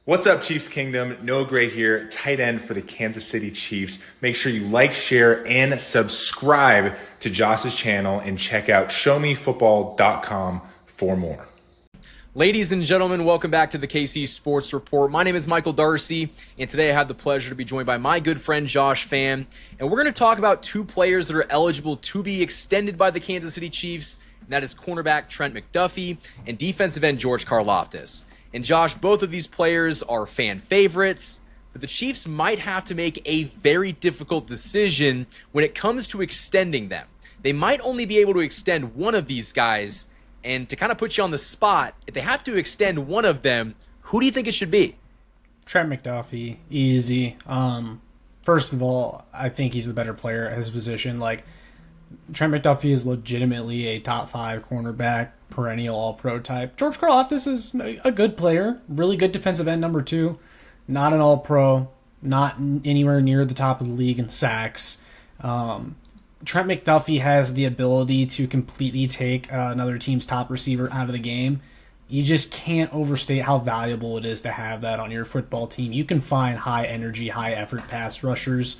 What's up, Chiefs Kingdom? Noah Gray here, tight end for the Kansas City Chiefs. Make sure you like, share, and subscribe to Josh's channel and check out showmefootball.com for more. Ladies and gentlemen, welcome back to the KC Sports Report. My name is Michael D'Arcy, and today I have the pleasure to be joined by my good friend Josh Fann. And we're going to talk about two players that are eligible to be extended by the Kansas City Chiefs, and that is cornerback Trent McDuffie and defensive end George Karlaftis. And Josh, both of these players are fan favorites, but the Chiefs might have to make a very difficult decision when it comes to extending them. They might only be able to extend one of these guys, and to kind of put you on the spot, if they have to extend one of them, who do you think it should be? Trent McDuffie, easy. First of all, I think he's the better player at his position. Trent McDuffie is legitimately a top 5 cornerback, perennial all-pro type. George Karlaftis is a good player, really good defensive end number 2, not an all-pro, not anywhere near the top of the league in sacks. Trent McDuffie has the ability to completely take another team's top receiver out of the game. You just can't overstate how valuable it is to have that on your football team. You can find high-energy, high-effort pass rushers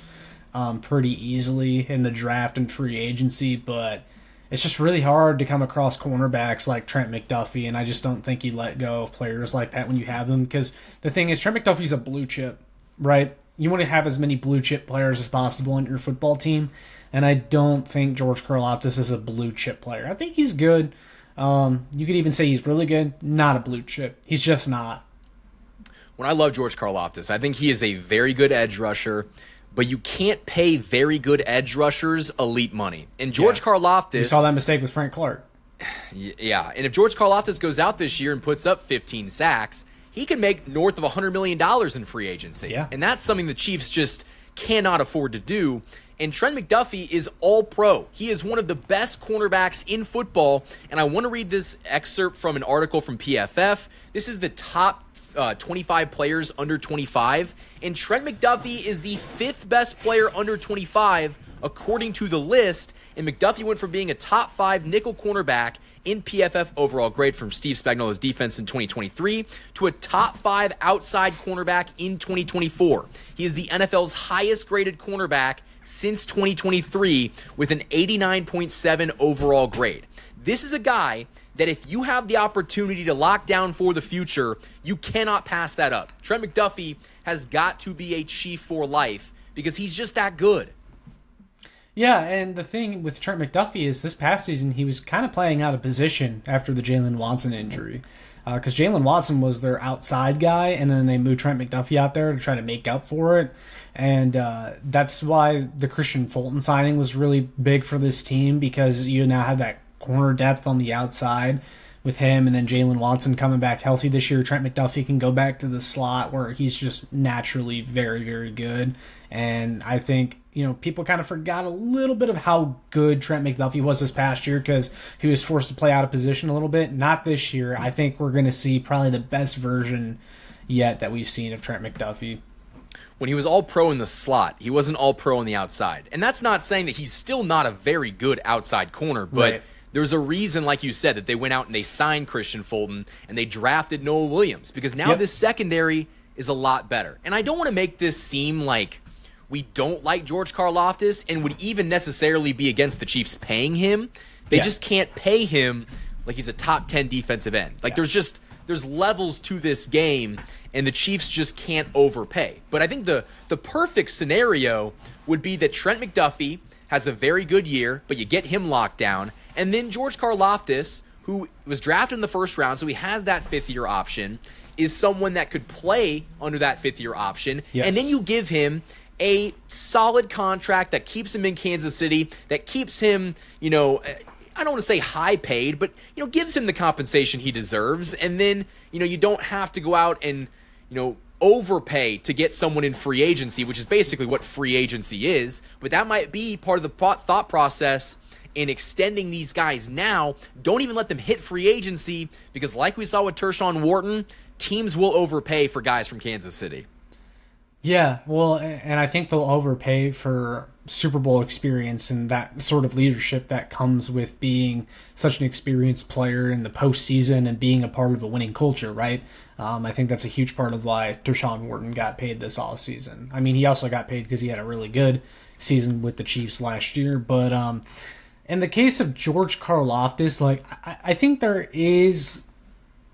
pretty easily in the draft and free agency, but it's just really hard to come across cornerbacks like Trent McDuffie, and I just don't think you let go of players like that when you have them, because the thing is, Trent McDuffie's a blue chip, right? You want to have as many blue chip players as possible on your football team, and I don't think George Karlaftis is a blue chip player. I think he's good. You could even say he's really good, not a blue chip. He's just not. When I love George Karlaftis, I think he is a very good edge rusher, but you can't pay very good edge rushers elite money. And George Karlaftis... You saw that mistake with Frank Clark. Yeah, and if George Karlaftis goes out this year and puts up 15 sacks, he could make north of $100 million in free agency. Yeah. And that's something the Chiefs just cannot afford to do. And Trent McDuffie is all-pro. He is one of the best cornerbacks in football. And I want to read this excerpt from an article from PFF. This is the top 25 players under 25, and Trent McDuffie is the 5th best player under 25 according to the list, and McDuffie went from being a top 5 nickel cornerback in PFF overall grade from Steve Spagnuolo's defense in 2023 to a top 5 outside cornerback in 2024. He is the NFL's highest graded cornerback since 2023 with an 89.7 overall grade. This is a guy that if you have the opportunity to lock down for the future, you cannot pass that up. Trent McDuffie has got to be a Chief for life because he's just that good. Yeah, and the thing with Trent McDuffie is this past season he was kind of playing out of position after the Jalen Watson injury. Because Jalen Watson was their outside guy, and then they moved Trent McDuffie out there to try to make up for it. And that's why the Christian Fulton signing was really big for this team, because you now have that corner depth on the outside with him, and then Jalen Watson coming back healthy this year. Trent McDuffie can go back to the slot where he's just naturally very, very good. And I think, people kind of forgot a little bit of how good Trent McDuffie was this past year because he was forced to play out of position a little bit. Not this year. I think we're going to see probably the best version yet that we've seen of Trent McDuffie. When he was all-pro in the slot, he wasn't all-pro on the outside. And that's not saying that he's still not a very good outside corner, but right. There's a reason, like you said, that they went out and they signed Christian Fulton and they drafted Noah Williams, because now this secondary is a lot better. And I don't want to make this seem like we don't like George Karlaftis and would even necessarily be against the Chiefs paying him. They just can't pay him like he's a top 10 defensive end. There's levels to this game, and the Chiefs just can't overpay. But I think the perfect scenario would be that Trent McDuffie has a very good year, but you get him locked down, and then George Karlaftis, who was drafted in the first round, so he has that 5th-year option, is someone that could play under that 5th-year option, and then you give him a solid contract that keeps him in Kansas City, that keeps him, I don't want to say high paid, but, gives him the compensation he deserves. And then, you don't have to go out and, overpay to get someone in free agency, which is basically what free agency is. But that might be part of the thought process in extending these guys now. Don't even let them hit free agency, because like we saw with Tershawn Wharton, teams will overpay for guys from Kansas City. Yeah, well, and I think they'll overpay for Super Bowl experience and that sort of leadership that comes with being such an experienced player in the postseason and being a part of a winning culture, right? I think that's a huge part of why Deshaun Wharton got paid this offseason. I mean, he also got paid because he had a really good season with the Chiefs last year. But in the case of George Karlaftis, like, I think there is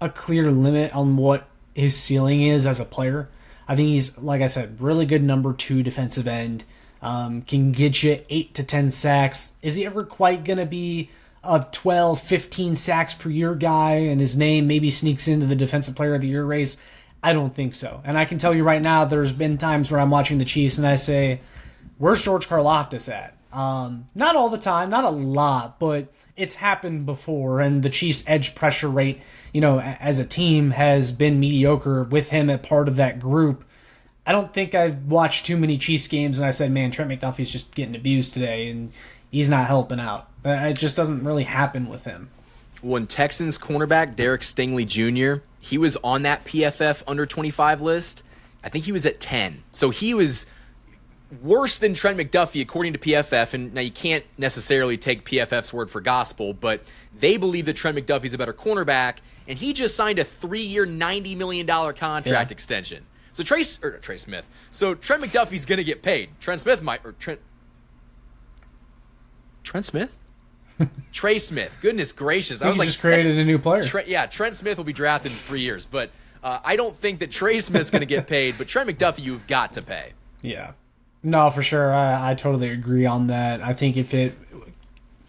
a clear limit on what his ceiling is as a player. I think he's, like I said, really good number 2 defensive end. Can get you 8 to 10 sacks. Is he ever quite going to be a 12, 15 sacks per year guy and his name maybe sneaks into the defensive player of the year race? I don't think so. And I can tell you right now, there's been times where I'm watching the Chiefs and I say, where's George Karlaftis at? Not all the time, not a lot, but it's happened before. And the Chiefs' edge pressure rate, as a team has been mediocre with him at part of that group. I don't think I've watched too many Chiefs games and I said, man, Trent McDuffie's just getting abused today and he's not helping out. It just doesn't really happen with him. When Texans cornerback Derek Stingley Jr., he was on that PFF under 25 list. I think he was at 10. So he was worse than Trent McDuffie according to PFF. And now you can't necessarily take PFF's word for gospel, but they believe that Trent McDuffie's a better cornerback, and he just signed a 3-year, $90 million contract extension. So Trey Smith. So Trent McDuffie's going to get paid. Trent Smith might, or Trent Smith? Trey Smith. Goodness gracious. I was like, just created a new player. Trent Smith will be drafted in 3 years, but I don't think that Trey Smith's going to get paid, but Trent McDuffie you've got to pay. Yeah. No, for sure. I totally agree on that. I think if it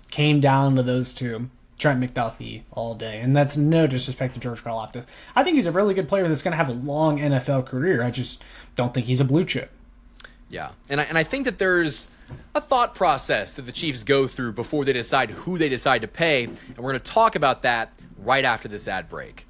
came down to those two, Trent McDuffie all day. And that's no disrespect to George Karlaftis. I think he's a really good player that's going to have a long NFL career. I just don't think he's a blue chip. Yeah, and I think that there's a thought process that the Chiefs go through before they decide who they decide to pay, and we're going to talk about that right after this ad break.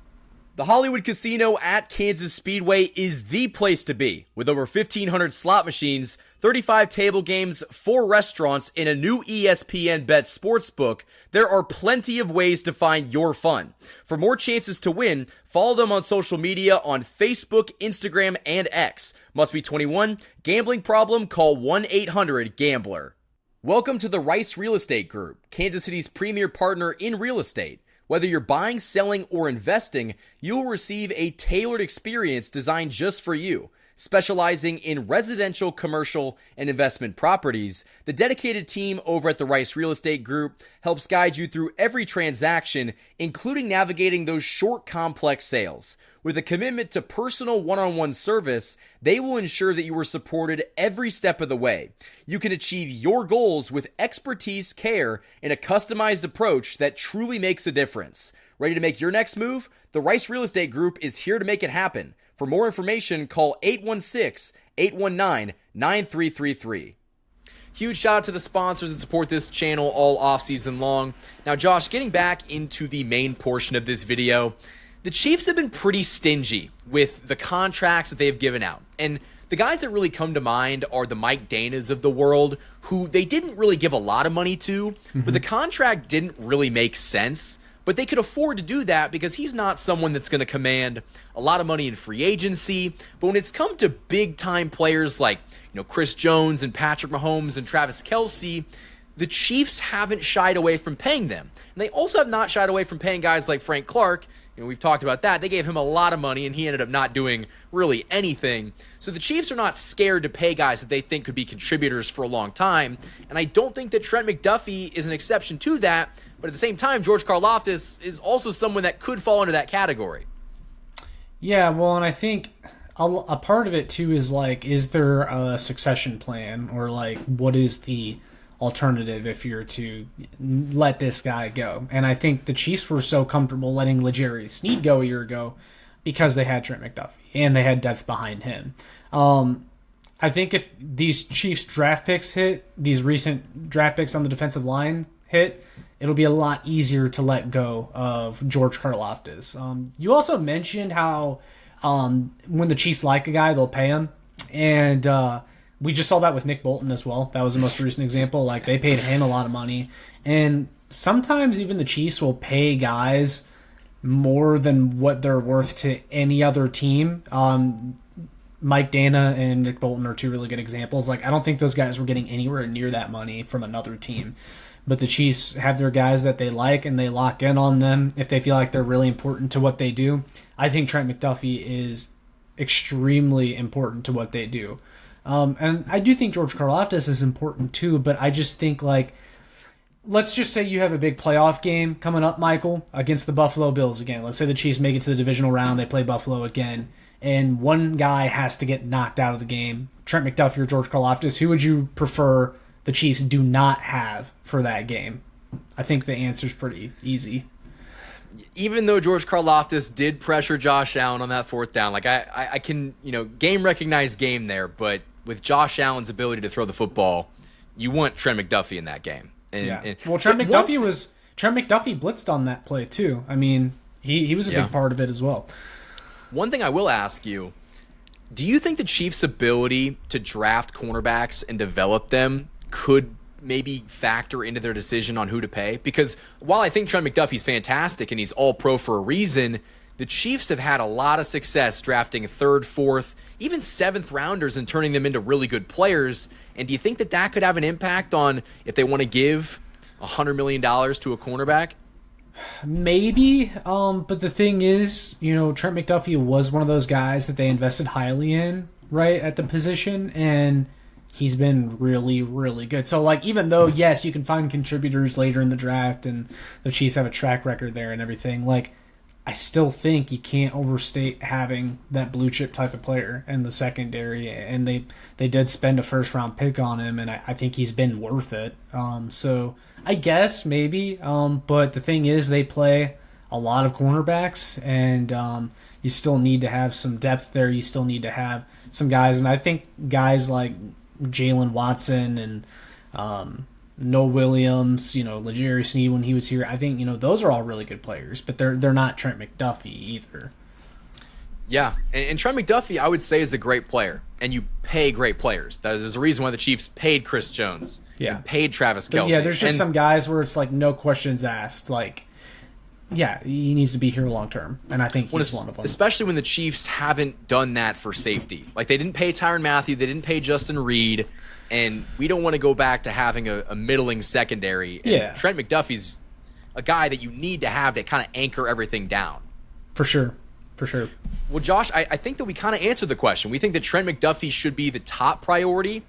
The Hollywood Casino at Kansas Speedway is the place to be. With over 1,500 slot machines, 35 table games, 4 restaurants, and a new ESPN Bet sportsbook, there are plenty of ways to find your fun. For more chances to win, follow them on social media on Facebook, Instagram, and X. Must be 21. Gambling problem? Call 1-800-GAMBLER. Welcome to the Rice Real Estate Group, Kansas City's premier partner in real estate. Whether you're buying, selling, or investing, you'll receive a tailored experience designed just for you. Specializing in residential, commercial, and investment properties, the dedicated team over at the Rice Real Estate Group helps guide you through every transaction, including navigating those short, complex sales. With a commitment to personal one-on-one service, they will ensure that you are supported every step of the way. You can achieve your goals with expertise, care, and a customized approach that truly makes a difference. Ready to make your next move? The Rice Real Estate Group is here to make it happen. For more information, call 816-819-9333. Huge shout out to the sponsors that support this channel all off season long. Now, Josh, getting back into the main portion of this video, the Chiefs have been pretty stingy with the contracts that they've given out. And the guys that really come to mind are the Mike Danas of the world, who they didn't really give a lot of money to, but the contract didn't really make sense. But they could afford to do that because he's not someone that's going to command a lot of money in free agency. But when it's come to big-time players like Chris Jones and Patrick Mahomes and Travis Kelce, the Chiefs haven't shied away from paying them. And they also have not shied away from paying guys like Frank Clark. We've talked about that. They gave him a lot of money, and he ended up not doing really anything. So the Chiefs are not scared to pay guys that they think could be contributors for a long time. And I don't think that Trent McDuffie is an exception to that. But at the same time, George Karlaftis is also someone that could fall into that category. Yeah, well, and I think a part of it, too, is is there a succession plan? Or, what is the alternative if you're to let this guy go? And I think the Chiefs were so comfortable letting L'Jarius Sneed go a year ago because they had Trent McDuffie and they had depth behind him. I think if these Chiefs draft picks hit, these recent draft picks on the defensive line hit, it'll be a lot easier to let go of George Karlaftis. You also mentioned how when the Chiefs like a guy, they'll pay him. And we just saw that with Nick Bolton as well. That was the most recent example. They paid him a lot of money. And sometimes even the Chiefs will pay guys more than what they're worth to any other team. Mike Dana and Nick Bolton are two really good examples. I don't think those guys were getting anywhere near that money from another team. but the Chiefs have their guys that they like and they lock in on them if they feel like they're really important to what they do. I think Trent McDuffie is extremely important to what they do. And I do think George Karlaftis is important too, but I just think, like, let's just say you have a big playoff game coming up, Michael, against the Buffalo Bills again. Let's say the Chiefs make it to the divisional round, they play Buffalo again, and one guy has to get knocked out of the game. Trent McDuffie or George Karlaftis, who would you prefer the Chiefs do not have for that game? I think the answer's pretty easy. Even though George Karlaftis did pressure Josh Allen on that fourth down, like I can, game recognized game there, but with Josh Allen's ability to throw the football, you want Trent McDuffie in that game. Well, Trent McDuffie blitzed on that play too. I mean, he was a big part of it as well. One thing I will ask you, do you think the Chiefs' ability to draft cornerbacks and develop them could maybe factor into their decision on who to pay? Because while I think Trent McDuffie's fantastic and he's all pro for a reason, the Chiefs have had a lot of success drafting third, fourth, even seventh rounders and turning them into really good players. And do you think that could have an impact on if they want to give $100 million to a cornerback? Maybe, but the thing is, Trent McDuffie was one of those guys that they invested highly in, right, at the position, and he's been really, really good. So, like, even though, yes, you can find contributors later in the draft, and the Chiefs have a track record there and everything, like, I still think you can't overstate having that blue chip type of player in the secondary, and they did spend a first round pick on him, and I think he's been worth it. So I guess maybe, but the thing is they play a lot of cornerbacks, and you still need to have some depth there. You still need to have some guys, and I think guys like Jalen Watson and Noah Williams, L'Jarius Sneed when he was here, I think, those are all really good players, but they're not Trent McDuffie either. Yeah, and Trent McDuffie, I would say, is a great player, and you pay great players. There's a reason why the Chiefs paid Chris Jones, and paid Travis Kelce. Yeah, there's just some guys where it's like no questions asked, like, yeah, he needs to be here long term, and I think he's one of them. Especially when the Chiefs haven't done that for safety. Like, they didn't pay Tyrann Mathieu, they didn't pay Justin Reed, and we don't want to go back to having a middling secondary. And Trent McDuffie's a guy that you need to have to kind of anchor everything down. For sure. Well, Josh, I think that we kind of answered the question. We think that Trent McDuffie should be the top priority.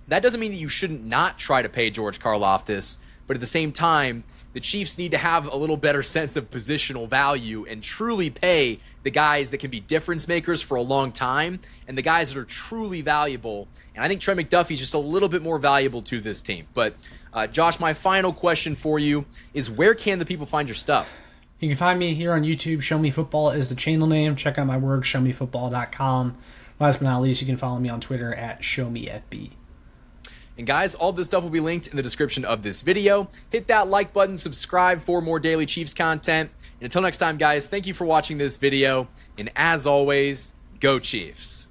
That doesn't mean that you shouldn't not try to pay George Karlaftis, but at the same time, the Chiefs need to have a little better sense of positional value and truly pay the guys that can be difference makers for a long time and the guys that are truly valuable. And I think Trent McDuffie is just a little bit more valuable to this team. But, Josh, my final question for you is, where can the people find your stuff? You can find me here on YouTube. Show Me Football is the channel name. Check out my work, showmefootball.com. Last but not least, you can follow me on Twitter at ShowMeFB. And guys, all this stuff will be linked in the description of this video. Hit that like button, subscribe for more daily Chiefs content. And until next time, guys, thank you for watching this video. And as always, go Chiefs.